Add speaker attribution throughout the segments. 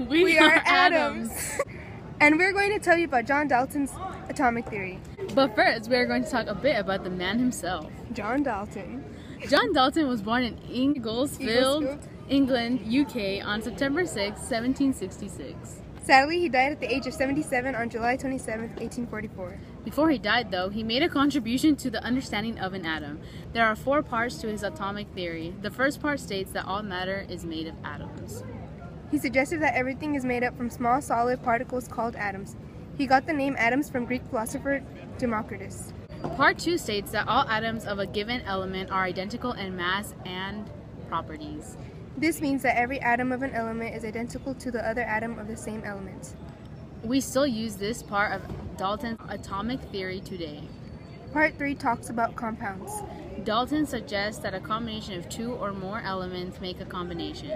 Speaker 1: We are atoms. And we're going to tell you about John Dalton's atomic theory.
Speaker 2: But first, we're going to talk a bit about the man himself.
Speaker 1: John Dalton.
Speaker 2: John Dalton was born in Eaglesfield, England, UK on September 6, 1766.
Speaker 1: Sadly, he died at the age of 77 on July 27, 1844.
Speaker 2: Before he died, though, he made a contribution to the understanding of an atom. There are 4 parts to his atomic theory. The first part states that all matter is made of atoms.
Speaker 1: He suggested that everything is made up from small solid particles called atoms. He got the name atoms from Greek philosopher Democritus.
Speaker 2: Part 2 states that all atoms of a given element are identical in mass and properties.
Speaker 1: This means that every atom of an element is identical to the other atom of the same element.
Speaker 2: We still use this part of Dalton's atomic theory today.
Speaker 1: Part 3 talks about compounds.
Speaker 2: Dalton suggests that a combination of 2 or more elements make a combination.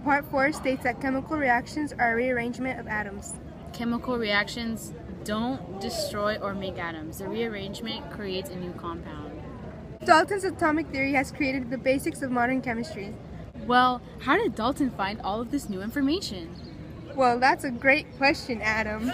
Speaker 1: Part 4 states that chemical reactions are a rearrangement of atoms.
Speaker 2: Chemical reactions don't destroy or make atoms. The rearrangement creates a new compound.
Speaker 1: Dalton's atomic theory has created the basics of modern chemistry.
Speaker 2: Well, how did Dalton find all of this new information?
Speaker 1: Well, that's a great question, Adam.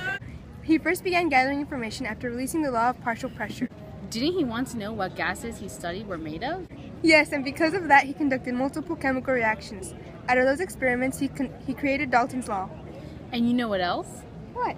Speaker 1: He first began gathering information after releasing the law of partial pressure.
Speaker 2: Didn't he want to know what gases he studied were made of?
Speaker 1: Yes, and because of that, he conducted multiple chemical reactions. Out of those experiments, he created Dalton's law.
Speaker 2: And you know what else?
Speaker 1: What?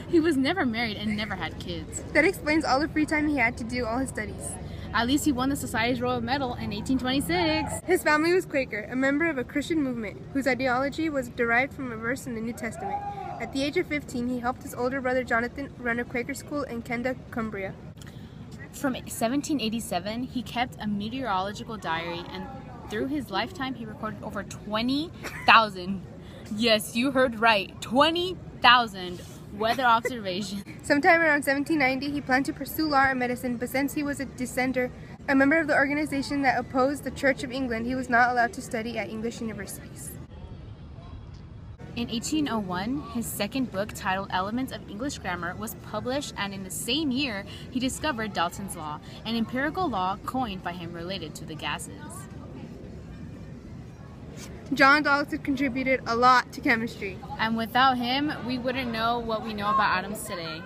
Speaker 2: He was never married and never had kids.
Speaker 1: That explains all the free time he had to do all his studies.
Speaker 2: At least he won the Society's Royal Medal in 1826.
Speaker 1: His family was Quaker, a member of a Christian movement whose ideology was derived from a verse in the New Testament. At the age of 15, he helped his older brother Jonathan run a Quaker school in Kenda, Cumbria.
Speaker 2: From 1787, he kept a meteorological diary, and through his lifetime, he recorded over 20,000, yes, you heard right, 20,000 weather observations.
Speaker 1: Sometime around 1790, he planned to pursue law and medicine, but since he was a dissenter, a member of the organization that opposed the Church of England, he was not allowed to study at English universities.
Speaker 2: In 1801, his second book, titled Elements of English Grammar, was published, and in the same year, he discovered Dalton's law, an empirical law coined by him related to the gases.
Speaker 1: John Dalton contributed a lot to chemistry.
Speaker 2: And without him, we wouldn't know what we know about atoms today.